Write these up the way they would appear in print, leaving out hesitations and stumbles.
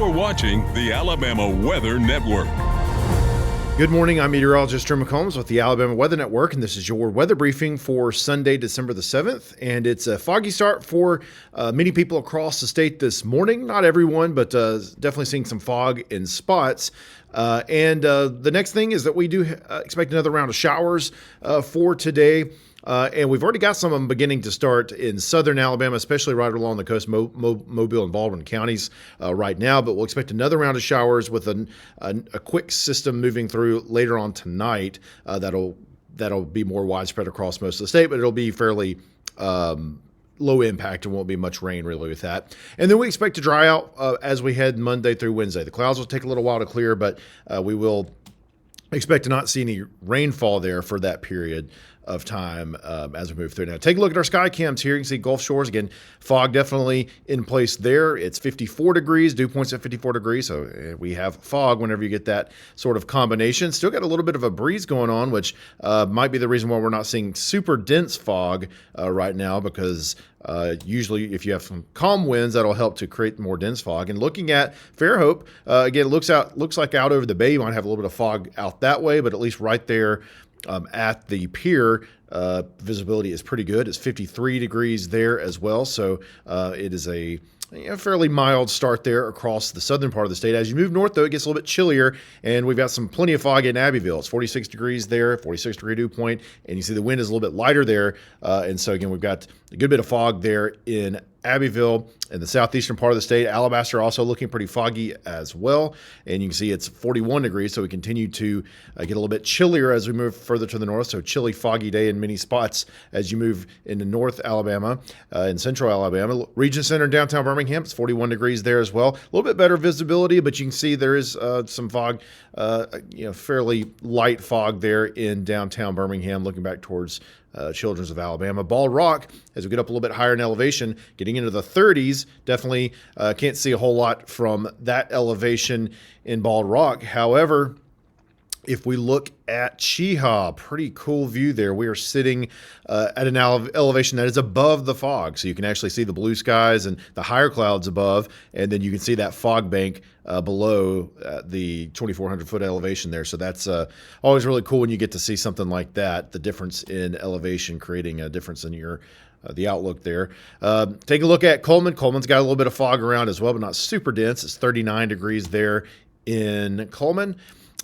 You're watching the Alabama Weather Network. Good morning. I'm meteorologist Drew McCombs with the Alabama Weather Network, and this is your weather briefing for Sunday, December the 7th. And it's a foggy start for many people across the state this morning. Not everyone, but definitely seeing some fog in spots. And the next thing is that we do expect another round of showers for today. And we've already got some of them beginning to start in southern Alabama, especially right along the coast, Mobile and Baldwin counties right now. But we'll expect another round of showers with a quick system moving through later on tonight. That'll be more widespread across most of the state, but it'll be fairly low impact and won't be much rain really with that. And then we expect to dry out as we head Monday through Wednesday. The clouds will take a little while to clear, but we will expect to not see any rainfall there for that period of time as we move through. Now, take a look at our sky cams here. You can see Gulf Shores. Again, fog definitely in place there. It's 54 degrees. Dew point's at 54 degrees, so we have fog whenever you get that sort of combination. Still got a little bit of a breeze going on, which might be the reason why we're not seeing super dense fog right now, because usually if you have some calm winds, that'll help to create more dense fog. And looking at Fairhope, again, it looks like out over the bay, you might have a little bit of fog out that way, but at least right there at the pier, visibility is pretty good. It's 53 degrees there as well. So it is a fairly mild start there across the southern part of the state. As you move north, though, it gets a little bit chillier, and we've got plenty of fog in Abbeville. It's 46 degrees there, 46-degree dew point, and you see the wind is a little bit lighter there. And so, again, we've got a good bit of fog there in Abbeville in the southeastern part of the state. Alabaster also looking pretty foggy as well. And you can see it's 41 degrees, so we continue to get a little bit chillier as we move further to the north. So chilly, foggy day in many spots as you move into North Alabama and Central Alabama. Region Center and downtown Birmingham, it's 41 degrees there as well. A little bit better visibility, but you can see there is some fog, fairly light fog there in downtown Birmingham, looking back towards Children's of Alabama. Bald Rock, as we get up a little bit higher in elevation, getting into the 30s, definitely can't see a whole lot from that elevation in Bald Rock. However, if we look at Cheehaw, pretty cool view there. We are sitting at an elevation that is above the fog, so you can actually see the blue skies and the higher clouds above, and then you can see that fog bank below the 2,400-foot elevation there. So that's always really cool when you get to see something like that, the difference in elevation creating a difference in your the outlook there. Take a look at Coleman. Coleman's got a little bit of fog around as well, but not super dense. It's 39 degrees there in Coleman.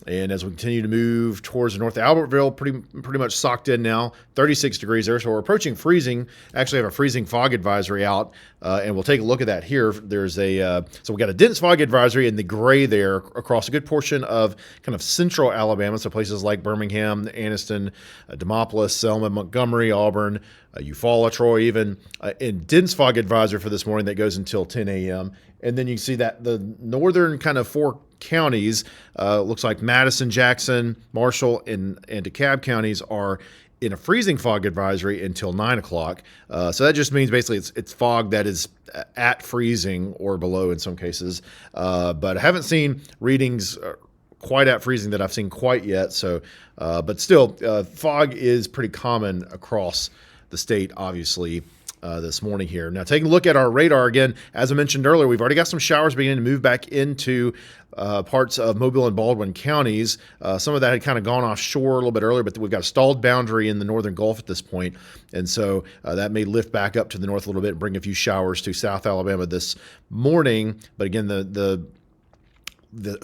And as we continue to move towards North Albertville, pretty much socked in now, 36 degrees there. So we're approaching freezing. Actually have a freezing fog advisory out, and we'll take a look at that here. There's so we got a dense fog advisory in the gray there across a good portion of kind of central Alabama. So places like Birmingham, Anniston, Demopolis, Selma, Montgomery, Auburn, Eufaula, Troy even, and dense fog advisory for this morning that goes until 10 a.m. And then you can see that the northern kind of four counties, looks like Madison, Jackson, Marshall, and DeKalb counties are in a freezing fog advisory until 9 o'clock. So that just means basically it's fog that is at freezing or below in some cases. But I haven't seen readings quite at freezing that I've seen quite yet. So, but still, fog is pretty common across the state, obviously, this morning here. Now, taking a look at our radar again, as I mentioned earlier, we've already got some showers beginning to move back into parts of Mobile and Baldwin counties. Some of that had kind of gone offshore a little bit earlier, but we've got a stalled boundary in the northern Gulf at this point, and so that may lift back up to the north a little bit and bring a few showers to South Alabama this morning. But again, the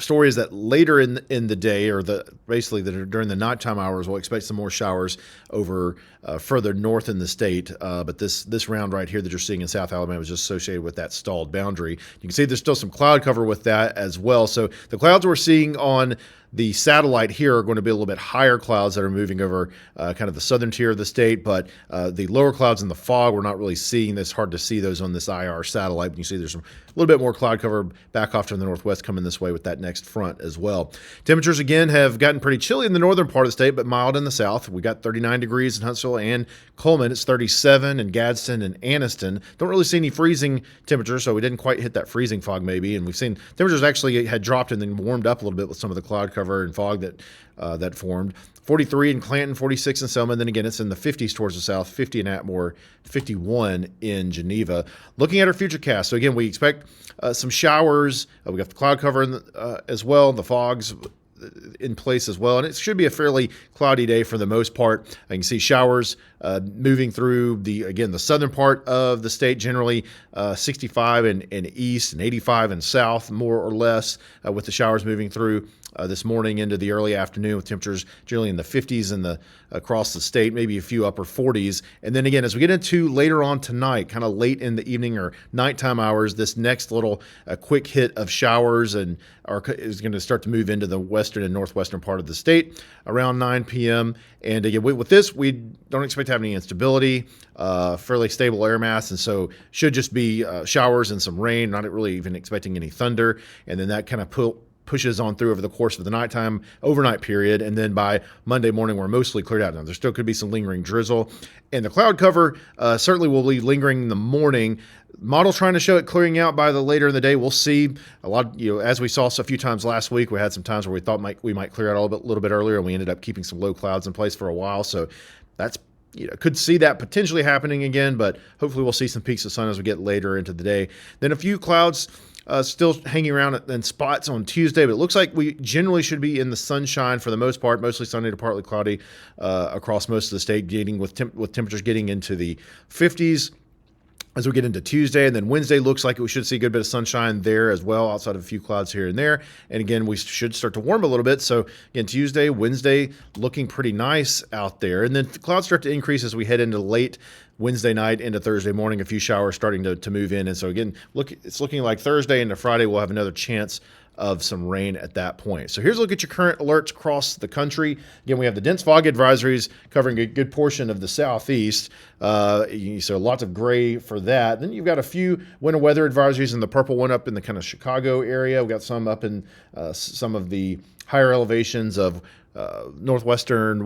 story is that later in the day, or basically during the nighttime hours, we'll expect some more showers over further north in the state. But this round right here that you're seeing in South Alabama is just associated with that stalled boundary. You can see there's still some cloud cover with that as well. So the clouds we're seeing on the satellite here are going to be a little bit higher clouds that are moving over kind of the southern tier of the state, but the lower clouds in the fog, we're not really seeing this. Hard to see those on this IR satellite. You can see there's a little bit more cloud cover back off to the northwest coming this way with that next front as well. Temperatures, again, have gotten pretty chilly in the northern part of the state, but mild in the south. We got 39 degrees in Huntsville and Coleman. It's 37 in Gadsden and Anniston. Don't really see any freezing temperatures, so we didn't quite hit that freezing fog maybe, and we've seen temperatures actually had dropped and then warmed up a little bit with some of the cloud cover cover and fog that formed. 43 in Clanton, 46 in Selma, and then again it's in the 50s towards the south, 50 in Atmore, 51 in Geneva. Looking at our futurecast, so again we expect some showers. We got the cloud cover as well, the fogs in place as well, and it should be a fairly cloudy day for the most part. I can see showers moving through the southern part of the state, generally 65 in east and 85 in south, more or less, with the showers moving through this morning into the early afternoon, with temperatures generally in the 50s across the state, maybe a few upper 40s. And then again, as we get into later on tonight, kind of late in the evening or nighttime hours, this next little quick hit of showers is going to start to move into the western and northwestern part of the state around 9 p.m. And again, with this, we don't expect to have any instability, fairly stable air mass, and so should just be showers and some rain, not really even expecting any thunder. And then that kind of pushes on through over the course of the overnight period, and then by Monday morning we're mostly cleared out. Now there still could be some lingering drizzle, and the cloud cover certainly will be lingering in the morning. Model trying to show it clearing out by the later in the day. We'll see a lot. As we saw a few times last week, we had some times where we thought we might clear out a little bit earlier, and we ended up keeping some low clouds in place for a while. So that's could see that potentially happening again, but hopefully we'll see some peaks of sun as we get later into the day. Then a few clouds still hanging around in spots on Tuesday, but it looks like we generally should be in the sunshine for the most part, mostly sunny to partly cloudy across most of the state, with temperatures getting into the 50s as we get into Tuesday. And then Wednesday looks like we should see a good bit of sunshine there as well, outside of a few clouds here and there. And again, we should start to warm a little bit. So again, Tuesday, Wednesday looking pretty nice out there. And then the clouds start to increase as we head into late Wednesday night into Thursday morning, a few showers starting to move in. And so again, it's looking like Thursday into Friday we'll have another chance of some rain at that point. So here's a look at your current alerts across the country. Again, we have the dense fog advisories covering a good portion of the southeast. So lots of gray for that. Then you've got a few winter weather advisories, and the purple one up in the kind of Chicago area. We've got some up in some of the higher elevations of northwestern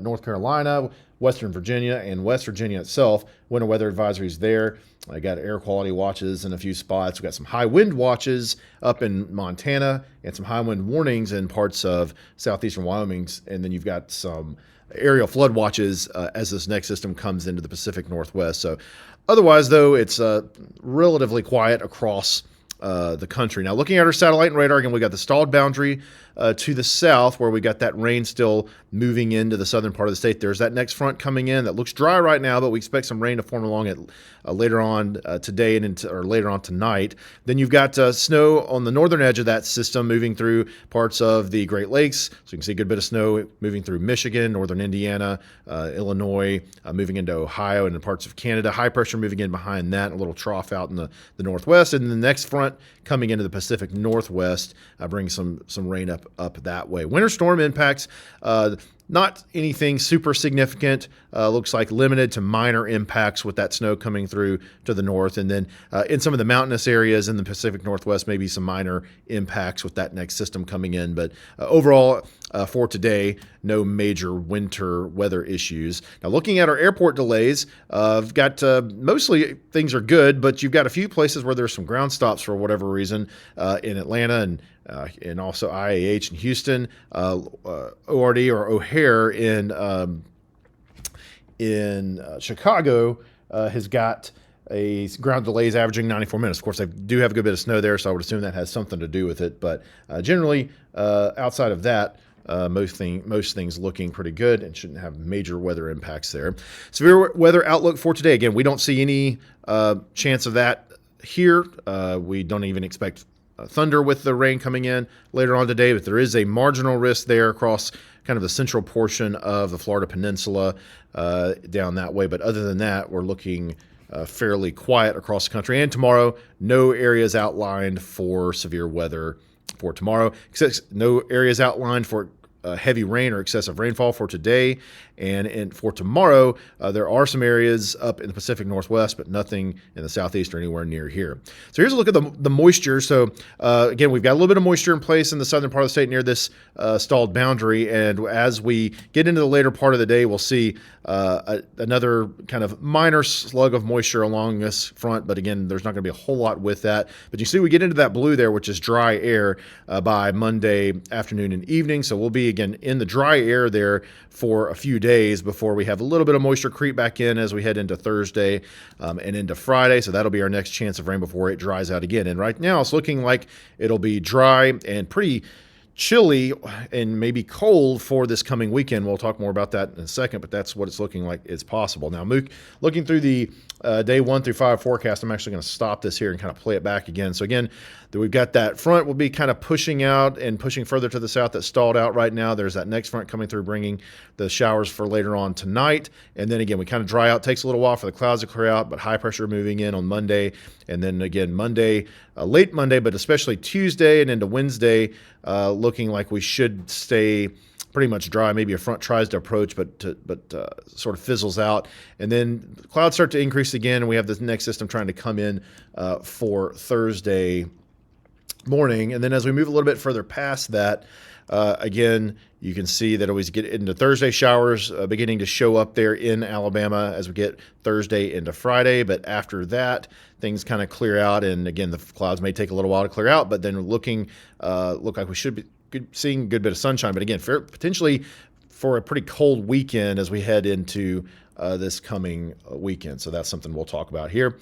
North Carolina, Western Virginia, and West Virginia itself. Winter weather advisories there. I got air quality watches in a few spots. We've got some high wind watches up in Montana and some high wind warnings in parts of southeastern Wyoming. And then you've got some aerial flood watches as this next system comes into the Pacific Northwest. So otherwise, though, it's relatively quiet across the country. Now, looking at our satellite and radar, again, we got the stalled boundary to the south, where we got that rain still moving into the southern part of the state. There's that next front coming in that looks dry right now, but we expect some rain to form along it later on today or later on tonight. Then you've got snow on the northern edge of that system moving through parts of the Great Lakes. So you can see a good bit of snow moving through Michigan, northern Indiana, Illinois, moving into Ohio and in parts of Canada. High pressure moving in behind that, a little trough out in the northwest. And the next front coming into the Pacific Northwest brings some rain up that way. Winter storm impacts, not anything super significant. Looks like limited to minor impacts with that snow coming through to the north. And then in some of the mountainous areas in the Pacific Northwest, maybe some minor impacts with that next system coming in. But overall, for today, no major winter weather issues. Now, looking at our airport delays, I've got mostly things are good, but you've got a few places where there's some ground stops for whatever reason in Atlanta and also IAH in Houston, ORD or O'Hare in Chicago has got a ground delays averaging 94 minutes. Of course, they do have a good bit of snow there, so I would assume that has something to do with it. But generally, outside of that, most things looking pretty good and shouldn't have major weather impacts there. Severe weather outlook for today. Again, we don't see any chance of that here. We don't even expect thunder with the rain coming in later on today, but there is a marginal risk there across kind of the central portion of the Florida Peninsula down that way. But other than that, we're looking fairly quiet across the country. And tomorrow, no areas outlined for severe weather for tomorrow, except no areas outlined for heavy rain or excessive rainfall for today. And for tomorrow, there are some areas up in the Pacific Northwest, but nothing in the southeast or anywhere near here. So here's a look at the moisture. So again, we've got a little bit of moisture in place in the southern part of the state near this stalled boundary. And as we get into the later part of the day, we'll see another kind of minor slug of moisture along this front. But again, there's not going to be a whole lot with that. But you see we get into that blue there, which is dry air by Monday afternoon and evening. So we'll be, again, in the dry air there for a few days before we have a little bit of moisture creep back in as we head into Thursday and into Friday. So that'll be our next chance of rain before it dries out again. And right now it's looking like it'll be dry and pretty chilly and maybe cold for this coming weekend. We'll talk more about that in a second, but that's what it's looking like is possible. Now, looking through the day 1 through 5 forecast, I'm actually going to stop this here and kind of play it back again. So again, we've got that front will be kind of pushing out and pushing further to the south that's stalled out right now. There's that next front coming through, bringing the showers for later on tonight. And then again, we kind of dry out. Takes a little while for the clouds to clear out, but high pressure moving in on Monday. And then again, Monday, late Monday, but especially Tuesday and into Wednesday, looking like we should stay pretty much dry. Maybe a front tries to approach, but sort of fizzles out. And then clouds start to increase again, and we have this next system trying to come in for Thursday morning. And then as we move a little bit further past that, again, you can see that always get into Thursday showers beginning to show up there in Alabama as we get Thursday into Friday. But after that, things kind of clear out. And again, the clouds may take a little while to clear out, but then look like we should be seeing a good bit of sunshine. But again, potentially for a pretty cold weekend as we head into this coming weekend. So that's something we'll talk about here.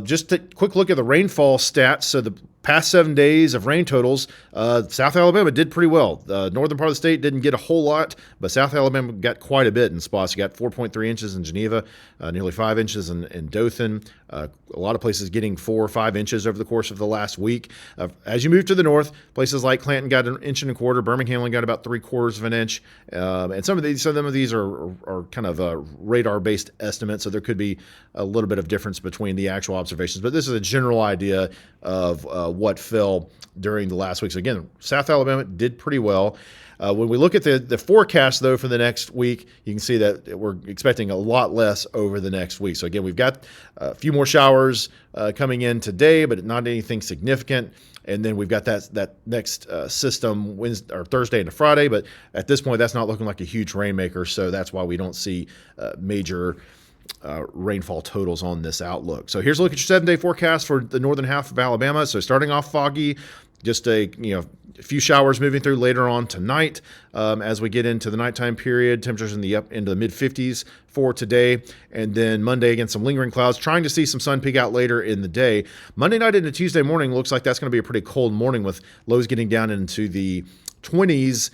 Just a quick look at the rainfall stats. So the past 7 days of rain totals, South Alabama did pretty well. The northern part of the state didn't get a whole lot, but South Alabama got quite a bit in spots. You got 4.3 inches in Geneva, nearly 5 inches in Dothan. A lot of places getting 4 or 5 inches over the course of the last week. As you move to the north, places like Clanton got 1.25 inches, Birmingham only got about 3/4 of an inch, and some of these are kind of radar-based estimates, so there could be a little bit of difference between the actual observations. But this is a general idea of what fell during the last week. So again, South Alabama did pretty well. When we look at the forecast, though, for the next week, you can see that we're expecting a lot less over the next week. So again, we've got a few more showers coming in today, but not anything significant. And then we've got that next system Wednesday or Thursday into Friday. But at this point, that's not looking like a huge rainmaker. So that's why we don't see major rainfall totals on this outlook. So here's a look at your 7-day forecast for the northern half of Alabama. So starting off foggy, just a few showers moving through later on tonight. As we get into the nighttime period, temperatures into the mid-50s for today. And then Monday, again, some lingering clouds, trying to see some sun peek out later in the day. Monday night into Tuesday morning looks like that's going to be a pretty cold morning with lows getting down into the 20s,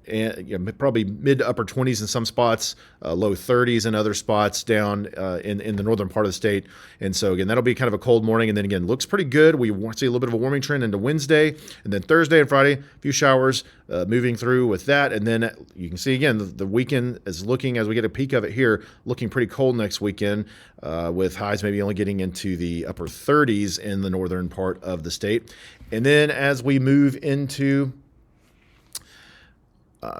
and probably mid to upper 20s in some spots, low 30s in other spots down in the northern part of the state. And so, again, that'll be kind of a cold morning. And then, again, looks pretty good. We want to see a little bit of a warming trend into Wednesday. And then Thursday and Friday, a few showers moving through with that. And then you can see, again, the weekend is looking, as we get a peek of it here, looking pretty cold next weekend with highs maybe only getting into the upper 30s in the northern part of the state. And then as we move into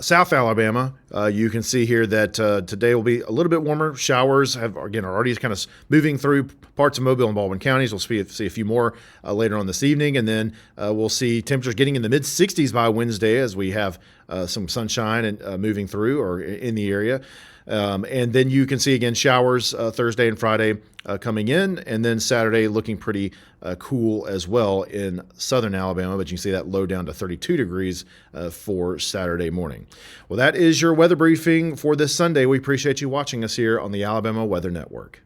South Alabama, you can see here that today will be a little bit warmer. Showers are already kind of moving through parts of Mobile and Baldwin counties. We'll see a few more later on this evening, and then we'll see temperatures getting in the mid-60s by Wednesday as we have some sunshine and moving through or in the area. And then you can see, again, showers Thursday and Friday coming in, and then Saturday looking pretty cool as well in southern Alabama, but you can see that low down to 32 degrees for Saturday morning. Well, that is your weather briefing for this Sunday. We appreciate you watching us here on the Alabama Weather Network.